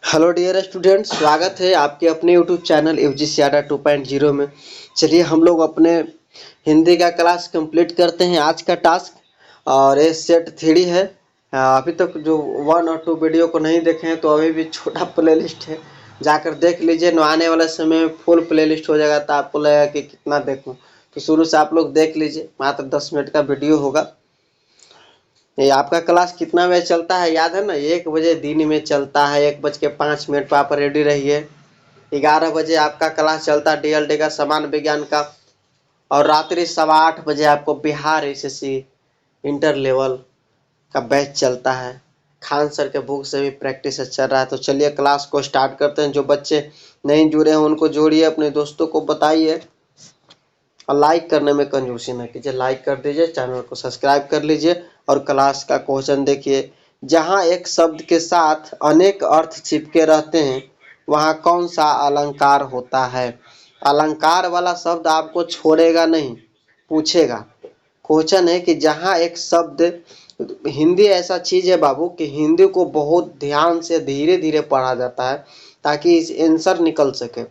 Hello dear students, स्वागत है आपके अपने यूट्यूब चैनल यूजीसी आडा 2.0 में। चलिए हम लोग अपने हिंदी का क्लास कंप्लीट करते हैं। आज का टास्क और ये सेट 3 है। अभी तक जो 1 और 2 वीडियो को नहीं देखे हैं तो अभी भी छोटा प्लेलिस्ट है, जाकर देख लीजिए। न आने वाले समय में फुल प्लेलिस्ट हो जाएगा तो आपको लगेगा कि कितना देखूं। तो शुरू से आप लोग देख लीजिए, मात्र 10 मिनट का वीडियो होगा। ये आपका क्लास कितना बजे चलता है याद है ना? 1 बजे दिन में चलता है। 1:05 पर आप रेडी रहिए। 11 बजे आपका क्लास चलता है डीएलडी का, सामान्य विज्ञान का। और रात्रि 8:15 बजे आपको बिहार एसएससी इंटर लेवल का बैच चलता है। खान सर के बुक से भी प्रैक्टिस चल रहा है। तो चलिए क्लास को स्टार्ट करते हैं। जो बच्चे नहीं जुड़े हैं उनको जोड़िए, अपने दोस्तों को बताइए और लाइक करने में कंजूसी न कीजिए। लाइक कर दीजिए, चैनल को सब्सक्राइब कर लीजिए और क्लास का क्वेश्चन देखिए। जहाँ एक शब्द के साथ अनेक अर्थ चिपके रहते हैं वहाँ कौन सा अलंकार होता है? अलंकार वाला शब्द आपको छोड़ेगा नहीं, पूछेगा। क्वेश्चन है कि जहाँ एक शब्द, हिंदी ऐसा चीज है बाबू कि हिंदी को बहुत ध्यान से धीरे धीरे पढ़ा जाता है ताकि इस आंसर निकल सके।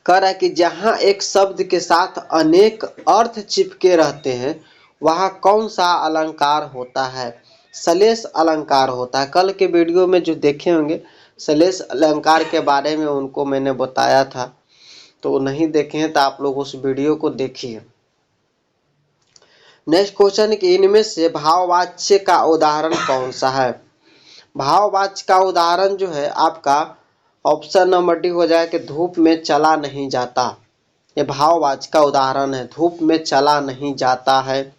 कह रहा है कि जहाँ एक शब्द के साथ अनेक अर्थ चिपके रहते हैं वहाँ कौन सा अलंकार होता है? सलेश अलंकार होता है। कल के वीडियो में जो देखे होंगे सलेश अलंकार के बारे में उनको मैंने बताया था, तो नहीं देखे हैं तो आप लोग उस वीडियो को देखिए। नेक्स्ट क्वेश्चन कि इनमें से भाववाच्य का उदाहरण कौन सा है? भाववाच्य का उदाहरण जो है आपका ऑप्शन नंबर डी हो जाए कि धूप में चला नहीं जाता। ये भाववाच्य का उदाहरण है, धूप में चला नहीं जाता है।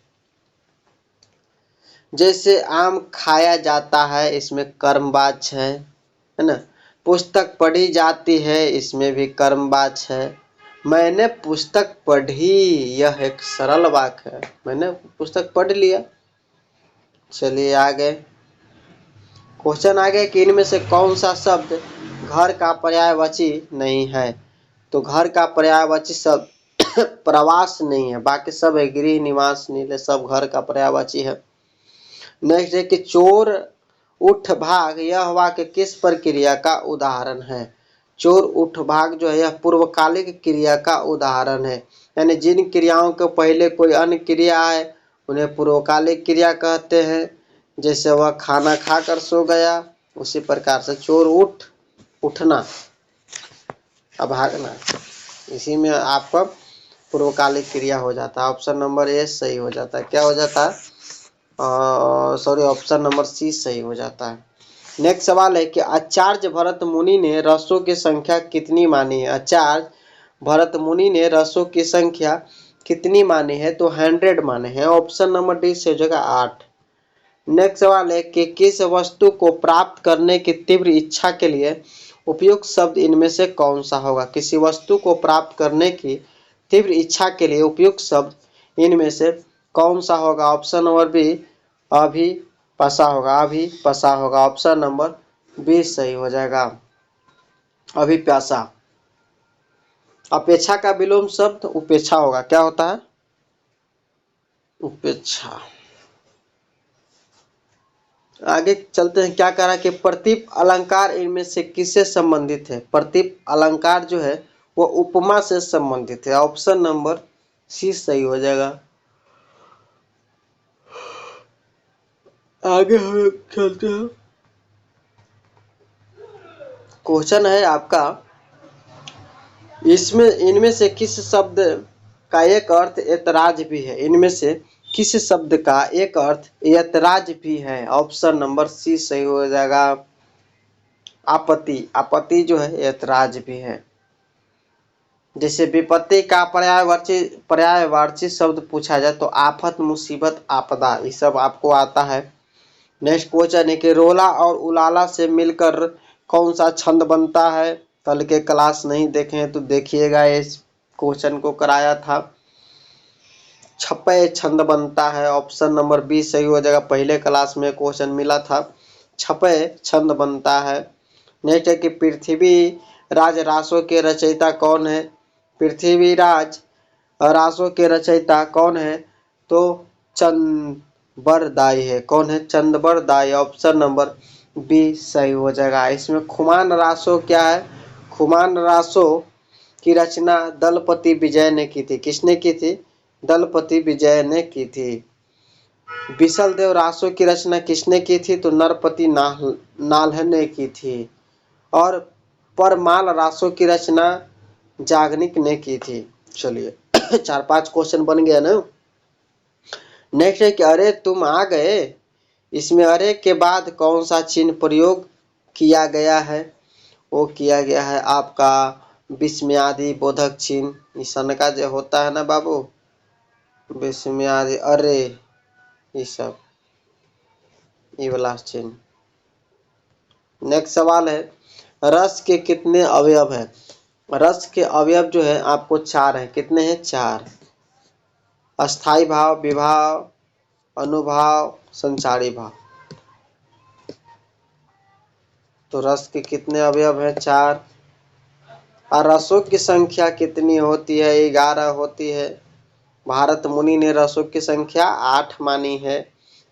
जैसे आम खाया जाता है, इसमें कर्मवाच्य है ना। पुस्तक पढ़ी जाती है, इसमें भी कर्मवाच्य है। मैंने पुस्तक पढ़ी, यह एक सरल वाक्य है, मैंने पुस्तक पढ़ लिया। चलिए आगे क्वेश्चन आ गया कि इनमें से कौन सा शब्द घर का पर्यायवाची नहीं है? तो घर का पर्यायवाची शब्द प्रवास नहीं है, बाकी सब है गृह निवास नीले, सब घर का पर्यायवाची है। नेक्स्ट है कि चोर उठ भाग, यह वाक्य किस प्रक्रिया का उदाहरण है? चोर उठ भाग जो है यह पूर्वकालिक क्रिया का उदाहरण है। यानी जिन क्रियाओं के पहले कोई अन्य क्रिया है उन्हें पूर्वकालिक क्रिया कहते हैं। जैसे वह खाना खाकर सो गया, उसी प्रकार से चोर उठना और भागना, इसी में आपका पूर्वकालिक क्रिया हो जाता है। ऑप्शन नंबर ए सही हो जाता है। क्या हो जाता है? सॉरी, ऑप्शन नंबर सी सही हो जाता है। नेक्स्ट सवाल है कि आचार्य भरत मुनि ने रसों की संख्या कितनी मानी है? आचार्य भरत मुनि ने रसों की संख्या कितनी मानी है? तो 100 माने हैं। ऑप्शन नंबर डी से हो जाएगा 8। नेक्स्ट सवाल है कि किस वस्तु को प्राप्त करने की तीव्र इच्छा के लिए उपयुक्त शब्द इनमें से कौन सा होगा? किसी वस्तु को प्राप्त करने की तीव्र इच्छा के लिए उपयुक्त शब्द इनमें से कौन सा होगा? ऑप्शन नंबर बी अभिपसा होगा, अभिपसा होगा। ऑप्शन नंबर बी सही हो जाएगा, अभिप्यासा। अपेक्षा का विलोम शब्द उपेक्षा होगा। क्या होता है? उपेक्षा। आगे चलते हैं। क्या कह रहा है कि प्रतीप अलंकार इनमें से किससे संबंधित है? प्रतीप अलंकार जो है वो उपमा से संबंधित है। ऑप्शन नंबर सी सही हो जाएगा। आगे हम चलते हैं। क्वेश्चन है आपका, इसमें इनमें से किस शब्द का एक अर्थ ऐतराज भी है? इनमें से किस शब्द का एक अर्थ ऐतराज भी है? ऑप्शन नंबर सी सही हो जाएगा, आपत्ति। आपत्ति जो है ऐतराज भी है। जैसे विपत्ति का पर्यायवाची शब्द पूछा जाए तो आफत, मुसीबत, आपदा, ये सब आपको आता है। नेक्स्ट क्वेश्चन है कि रोला और उलाला से मिलकर कौन सा छंद बनता है? कल के क्लास नहीं देखे हैं तो देखिएगा, इस क्वेश्चन को कराया था। छपे छंद बनता है। ऑप्शन नंबर बी सही हो जाएगा, पहले क्लास में क्वेश्चन मिला था, छपे छंद बनता है। नेक्स्ट है कि पृथ्वी राज रासों के रचयिता कौन है? पृथ्वीराज रासों के रचयिता कौन है? तो चंदबरदाई है। कौन है? चंदबरदाई। ऑप्शन नंबर बी सही हो जाएगा। इसमें खुमान रासो क्या है? खुमान रासो की रचना दलपति विजय ने की थी। किसने की थी? दलपति विजय ने की थी। बिसल देव रासो की रचना किसने की थी? तो नरपति नाल्ह ने की थी। और परमाल रासो की रचना जागनिक ने की थी। चलिए 4-5 क्वेश्चन बन गया ना। नेक्स्ट है कि अरे तुम आ गए। इसमें अरे के बाद कौन सा चिन्ह प्रयोग किया गया है? वो किया गया है आपका विस्मयादि बोधक चिन्ह। निशान का जो होता है ना बाबू, विस्मयादि, अरे, ये सब, ये वाला चिन्ह। नेक्स्ट सवाल है, रस के कितने अवयव है? रस के अवयव जो है आपको 4 है। कितने हैं? 4। अस्थाई भाव, विभाव, अनुभाव, संचारी भाव। तो रस के कितने अवयव हैं? 4। और रसों की संख्या कितनी होती है? 11 होती है। भारत मुनि ने रसों की संख्या 8 मानी है।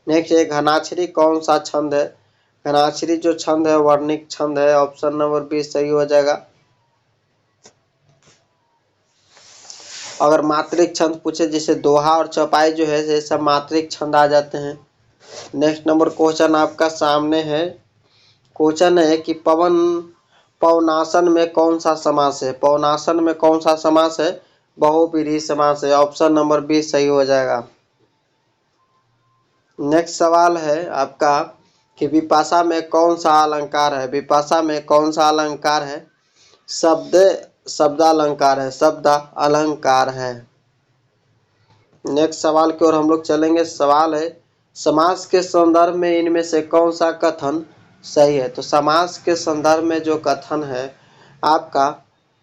नेक्स्ट है, घनाक्षरी कौन सा छंद है? घनाक्षरी जो छंद है वर्णिक छंद है। ऑप्शन नंबर बी सही हो जाएगा। अगर मात्रिक छंद पूछे, जैसे दोहा और चौपाई जो है, ये सब मात्रिक छंद आ जाते हैं। नेक्स्ट नंबर क्वेश्चन आपका सामने है। क्वेश्चन है कि पवनासन में कौन सा समास है? पवनासन में कौन सा समास है? बहुव्रीहि समास है। ऑप्शन नंबर बी सही हो जाएगा। नेक्स्ट सवाल है आपका कि विपाशा में कौन सा अलंकार है? विपाशा में कौन सा अलंकार है? शब्दालंकार है। शब्द अलंकार है। नेक्स्ट सवाल की ओर हम लोग चलेंगे। सवाल है, समास के संदर्भ में इनमें से कौन सा कथन सही है? तो समास के संदर्भ में जो कथन है आपका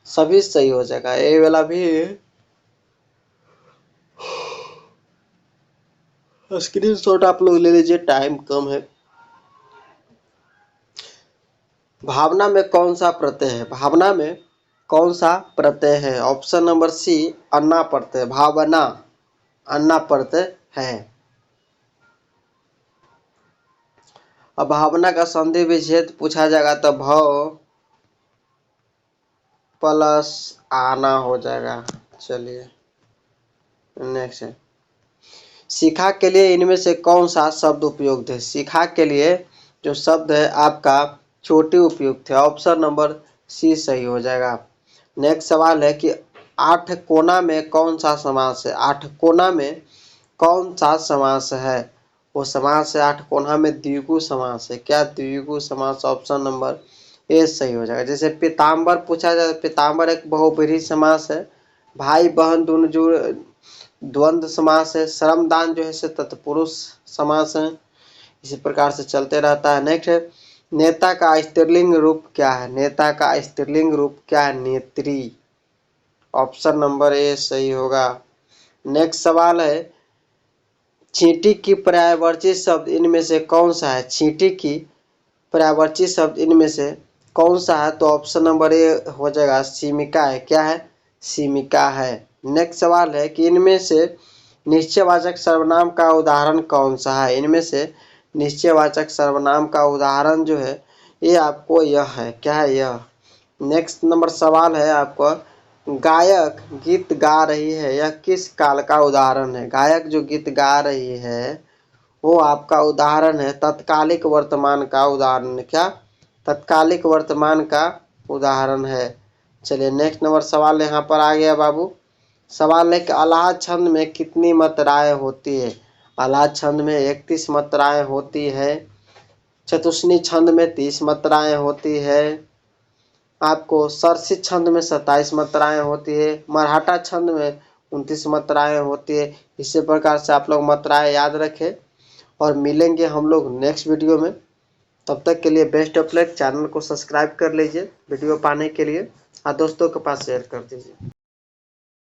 सभी सही हो जाएगा। ये वाला भी स्क्रीनशॉट आप लोग ले लीजिए, टाइम कम है। भावना में कौन सा प्रत्यय है? भावना में कौन सा प्रत्यय है? ऑप्शन नंबर सी अन्ना प्रत्यय। भावना अन्ना प्रत्यय है। अब भावना का संधि विच्छेद पूछा जाएगा तो भव प्लस आना हो जाएगा। चलिए नेक्स्ट है, शिखा के लिए इनमें से कौन सा शब्द उपयुक्त है? शिखा के लिए जो शब्द है आपका चोटी उपयुक्त है। ऑप्शन नंबर सी सही हो जाएगा। नेक्स्ट सवाल है कि 8 कोना में कौन सा समास है? 8 कोना में कौन सा समास है? वो समास है 8 कोना में द्विगु समास है। क्या? द्विगु समास। ऑप्शन नंबर ए सही हो जाएगा। जैसे पीताम्बर पूछा जाए, पीताम्बर एक बहुव्रीहि समास है। भाई बहन दोनों जो द्वंद्व समास है। श्रमदान जो है से तत्पुरुष समास है। इसी प्रकार से चलते रहता है। नेक्स्ट है, नेता का स्त्रीलिंग रूप क्या है? नेता का स्त्रीलिंग रूप क्या है? नेत्री। ऑप्शन नंबर ए सही होगा। नेक्स्ट सवाल है, चींटी की पर्यायवाची शब्द इनमें से कौन सा है? चींटी की पर्यायवाची शब्द इनमें से कौन सा है? तो ऑप्शन नंबर ए हो जाएगा, सीमिका है। क्या है? सीमिका है। नेक्स्ट सवाल है कि इनमें से निश्चयवाचक सर्वनाम का उदाहरण कौन सा है? इनमें से निश्चयवाचक सर्वनाम का उदाहरण जो है ये आपको यह है। क्या है? यह। नेक्स्ट नंबर सवाल है आपको, गायक गीत गा रही है, यह किस काल का उदाहरण है? गायक जो गीत गा रही है वो आपका उदाहरण है तत्कालिक वर्तमान का उदाहरण है। क्या? तत्कालिक वर्तमान का उदाहरण है। चलिए नेक्स्ट नंबर सवाल यहाँ पर आ गया बाबू। सवाल है कि अलाह छंद में कितनी मात्राएं होती है? अलाह छंद में 31 मात्राएं होती है। चतुस्नी छंद में 30 मात्राएं होती है। आपको सरसी छंद में 27 मात्राएं होती है। मराठा छंद में 29 मात्राएं होती है। इसी प्रकार से आप लोग मात्राएं याद रखें और मिलेंगे हम लोग नेक्स्ट वीडियो में। तब तक के लिए बेस्ट ऑफ लक। चैनल को सब्सक्राइब कर लीजिए वीडियो पाने के लिए और दोस्तों के पास शेयर कर दीजिए।